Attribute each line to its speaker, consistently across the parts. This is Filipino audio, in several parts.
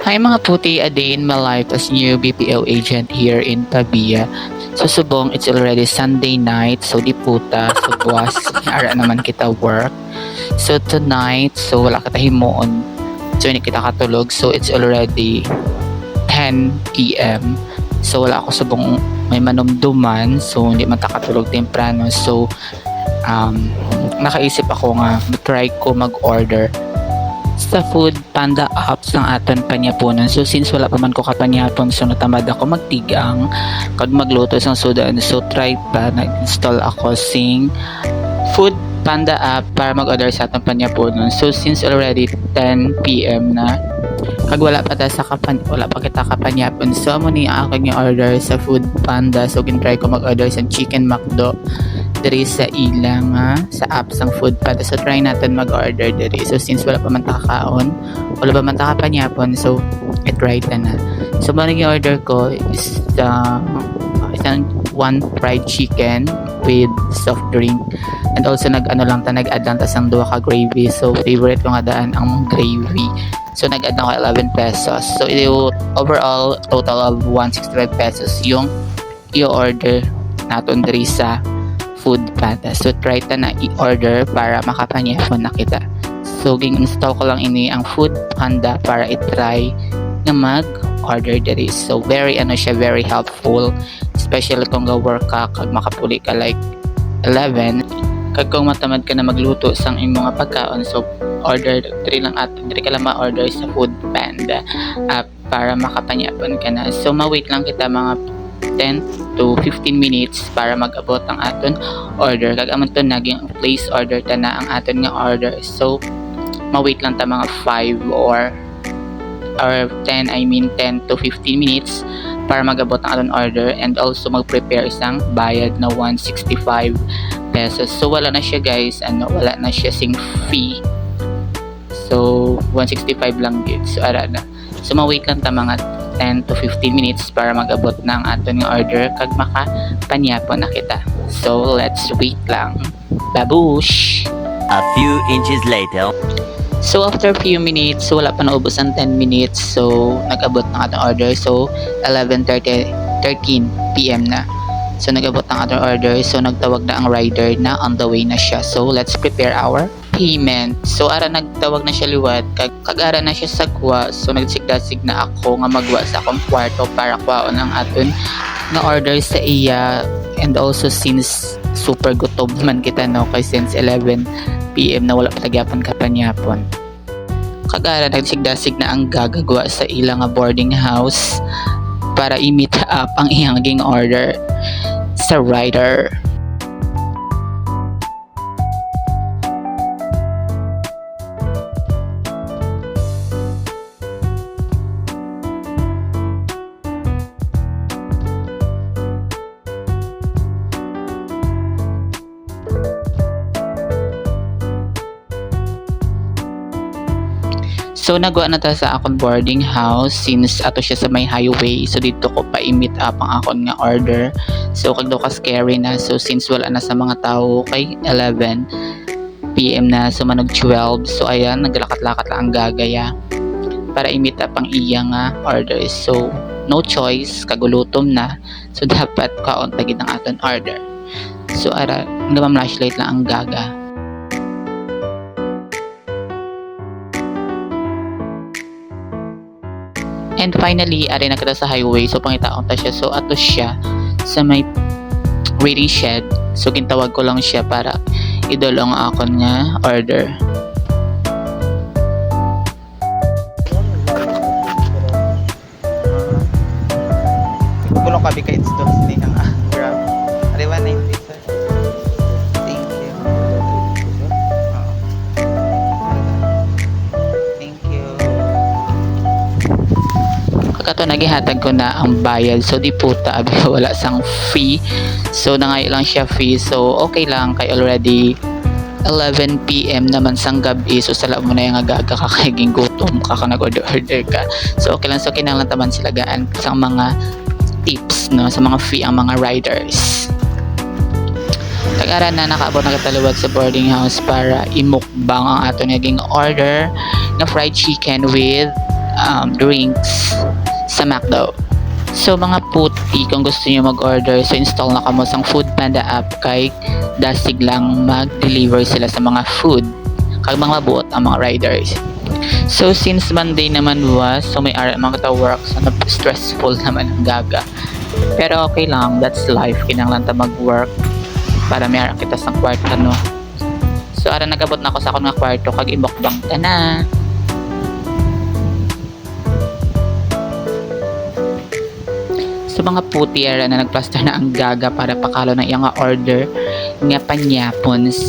Speaker 1: Hi mga puti, a day in my life as new BPO agent here in Tabia. So subong, it's already Sunday night, so di puta, so buwas, ara naman kita work. So tonight, so wala kita himoon, so hindi kita katulog, so it's already 10 p.m. So wala ako subong may manumduman, so hindi man ta katulog temprano. So nakaisip ako nga, try ko mag-order sa Food Panda apps ng aton panyapunan. So since wala pa man ko kapanyapon, so natamad ako magtigang kag magluto sang sudan. So try pa nag-install ako sing Food Panda app para mag-order sa aton panyapunan. So since already 10 p.m. na kag wala pa ta sa wala pa kita kapanyapon, so amo ni akong order sa Food Panda. So gin-try ko mag-order sa Chicken McDo diri sa ilang sa app sang Food Panda. So try natin mag-order diri. So since wala pa man ta kakaon, wala pa man ta kapanyapon, so i-try ta na. So mo nang order ko is isang one fried chicken with soft drink, and also nag-ano lang ta, nag-add lang ta sang duha ka gravy. So favorite ko nga daan ang gravy. So nag-add na ko 11 pesos. So overall total of 165 pesos yung i-order naton diri sa Food Panda. So try ta na i-order para makapanyapon na kita. So ging-install ko lang ini ang Food Panda para i-try na mag-order diri. So very very helpful, especially kung ga-work ka kag makapuli ka like 11 kag kung matamad ka na magluto sang imong mga pagkaon. So order diri ka lang ma-order sa Food Panda app para makapanyapon ka na. So ma-wait lang kita mga 10 to 15 minutes para mag-abot ang aton order. Kag amon to naging place order ta na ang aton nga order. So ma-wait lang ta mga 5 or 10, 10 to 15 minutes para mag-abot ang aton order, and also mag-prepare isang bayad na 165 pesos. So wala na siya guys, wala na siya sing fee. So 165 lang gid. So ara na. So ma-wait lang ta mga 10 to 15 minutes para mag-abot na ang aton nga order kag makapanyapon na kita. So let's wait lang. Babush!
Speaker 2: A few inches later.
Speaker 1: So after a few minutes, so wala pa naubos ang 10 minutes, so nag-abot ng ating order. So 13 p.m. na. So nag-abot ng ating order, so nagtawag na ang rider na on the way na siya. So let's prepare our payment. So ara nagtawag na siya liwat, kag ara na siya sagwa. So nagsigdasig na ako nga magwa sa akong kwarto para kuhaon ang aton nga order sa iya. And also since super gutom man kita no, kay since 11 p.m. na wala pa tagyapon kapanyapon, kagara nagsigdasig na ang gagagawa sa ilang boarding house para i-meet up ang iyang ging order sa rider. So nagawa na ta sa akong boarding house since ato siya sa may highway. So dito ko pa i-meet up ang akong nga order. So kag do ka scary na. So since wala na sa mga tao kay 11 p.m. na, so manog 12. So ayan, naglakat-lakat lang ang gagaya para i-meet up ang iyang order. So no choice, kagulutom na. So dapat kaon tagid ang aton order. So ara, naman flashlight lang ang gaga. And finally, ari na kita sa highway. So pangitaon ta siya. So ato siya sa may waiting shed. So gintawag ko lang siya para idolong akon nga order.
Speaker 3: Kulong kabi kay stocks ni ang grab. Ariwa 90 sir. Thank you. Thank you.
Speaker 1: Kato nagihatag ko na ang bayad. So di puta abi wala sang fee. So nangayo lang siya fee. So okay lang kay already 11 p.m. naman sang gabi. So sala mo na yung agaga kakaging gutom kaka nag-order ka. So okay lang. So kinahanglan taman sila gaan sa mga tips no, sa mga fee ang mga riders. Kag-ara na nakaabot na kataliwat sa boarding house para imukbang ang ato naging order na fried chicken with drinks sa McDo. So mga puti, kung gusto niyo mag-order, so install na kamo sang Foodpanda app kay dasig lang mag-deliver sila sa mga food kag mga mabuot ang mga riders. So since Monday naman was, so may ara mga work, so stressful naman ang gaga. Pero okay lang, that's life. Kinahanglan ta mag-work para may ara kita sa kwarto, no. So ara nagabot na ako sa akong nga kwarto kag imbokbang ta na. So mga puti ara na nagplaster na ang gaga para pakalo ng iyang nga order nga panyapons.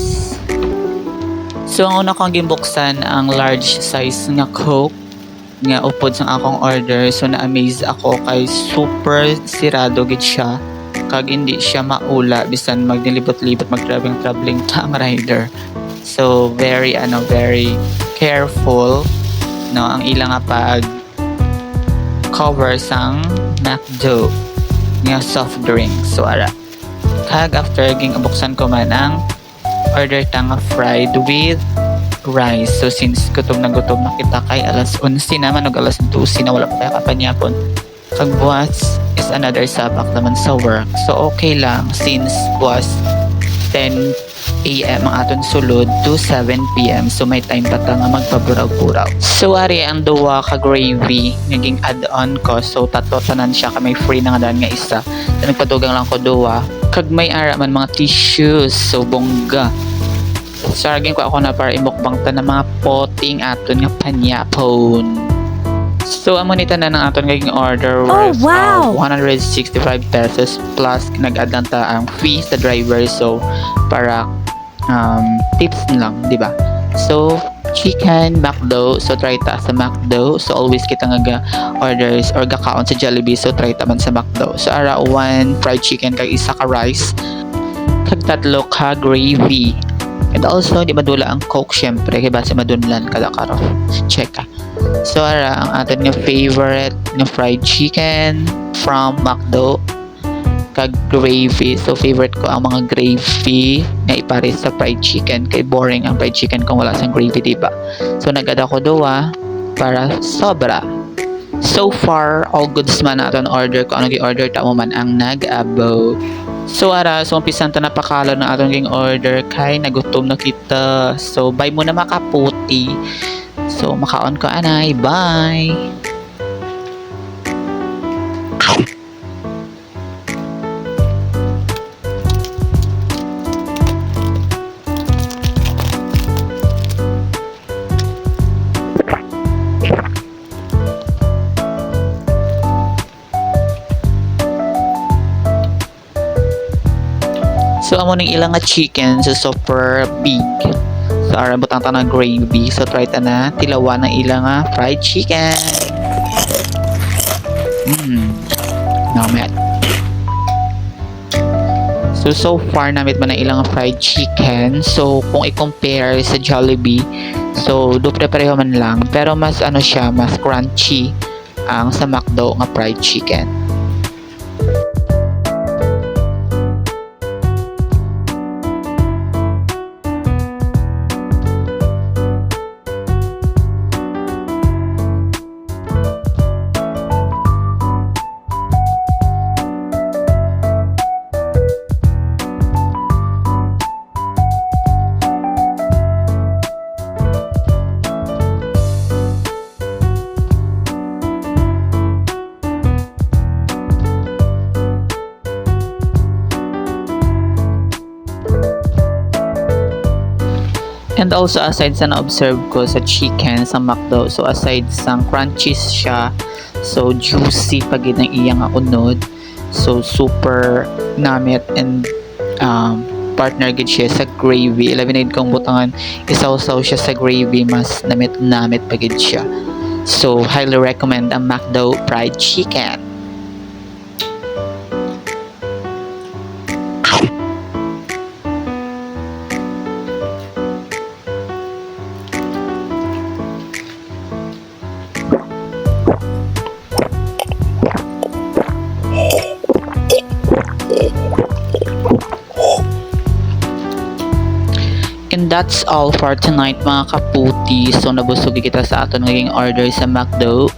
Speaker 1: So ang una kong gimbuksan ang large size nga Coke nga upod sa akong order. So na-amaze ako kay super sirado gid siya kag hindi siya maula bisan magnilibot-libot mag-traveling ta ang rider. So very careful no ang ilang nga pag cover sang McDo nga soft drink. So ara kag after ging abuksan ko man ang order ta nga fried with rice. So since gutom na kita kay alas 11 naman o alas 12 na wala pa kaya kapanyapon kag buwas is another sabak naman sa work. So okay lang since buwas 10 AM ang aton sulod to 7 PM. So may time pa ta nga magpaburaw-buraw. So ari ang duwa ka gravy naging add-on ko. So tatlo tanan siya ka may free na nga daan nga isa. So nagpadugang lang ko duwa. Kag may ara man mga tissues. So bongga. So argin ko ako na para imukbang ta ng mga poting aton nga panyapon. So amo ni tanan ng aton nga order worth of 165 pesos plus nag-add lang ta ang fee sa driver. So para tips lang, di ba? So chicken McDo, so try ta sa McDo. So always kita nga orders or gakaon sa Jollibee, so try ta man sa McDo. So ara 1 fried chicken kag isa ka rice kag tatlo ka gravy. And also di madula ang Coke syempre kay base madunlan kada karo. Check ka. So ara ang aton nga favorite nga fried chicken from McDo kag gravy. So favorite ko ang mga gravy nga ipares sa fried chicken kay boring ang fried chicken kung wala sang gravy, diba? So nagada ko duwa para sobra. So far all goods man aton order ko ano gi-order ta mo man ang nag-abo. So ara so umpisan ta napakalo na aton ging order kay nagutom na kita. So bye muna makaputi. So makaon ko anay. Bye. So amo ning ilang nga chicken so super big. So ara butang ta ng gravy. So try ta na tilawan ng ilang nga fried chicken. Namet. So far namit man ang ilang nga fried chicken. So kung i-compare sa Jollibee, so dupre pareho man lang pero mas ano siya, mas crunchy ang sa McDo nga fried chicken. And also aside sa na-observe ko sa chicken sa McDo, so aside sa crunchies siya, so juicy pagid ng iyang unod. So super namit and partner gid siya sa gravy. Labi kong butangan isaw-saw siya sa gravy, mas namit pagid siya. So highly recommend ang McDo fried chicken. that's all for tonight mga kaputi. So nabusog kita sa aton naging order sa McDo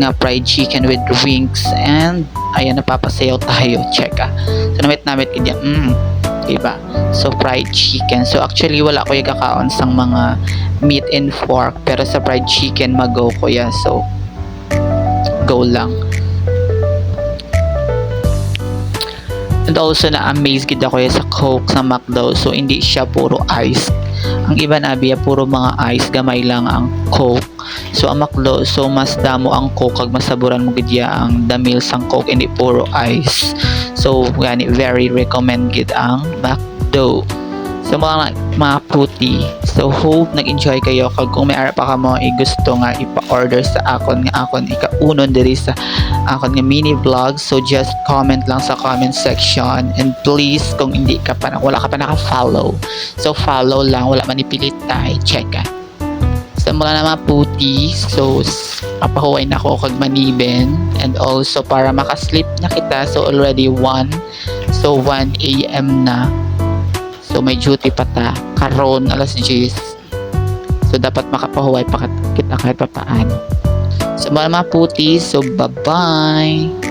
Speaker 1: nga fried chicken with wings, and ayan, napapasayaw tayo. Check so namit kanya diba? So fried chicken, so actually wala ko yung kakaon sang mga meat and pork, pero sa fried chicken mag-go ko ya, so go lang. And also na-amaze gid ako sa Coke sa McDo. So hindi siya puro ice. Ang iba na biya puro mga ice, gamay lang ang Coke. So ang McDo, so mas damo ang Coke kag masaburan mo gid ya ang the meals ang Coke, hindi puro ice. So gani very recommend gid ang McDo. So mga puti, so hope nag-enjoy kayo. Kag kung may ara pa ka mo gusto nga ipa-order sa akon nga akon ikaunon diri sa akon nga mini vlog, so just comment lang sa comment section, and please kung hindi ka pa wala ka pa naka-follow, so follow lang, wala man ipilit tayo, check sa mga mga puti. So papahuway na ako kag maniben, and also para makasleep na kita, so already 1 AM na. So may duty pa ta karon alas 10. So dapat makapahuway pa kita kahit papaano. So mga puti, so bye bye.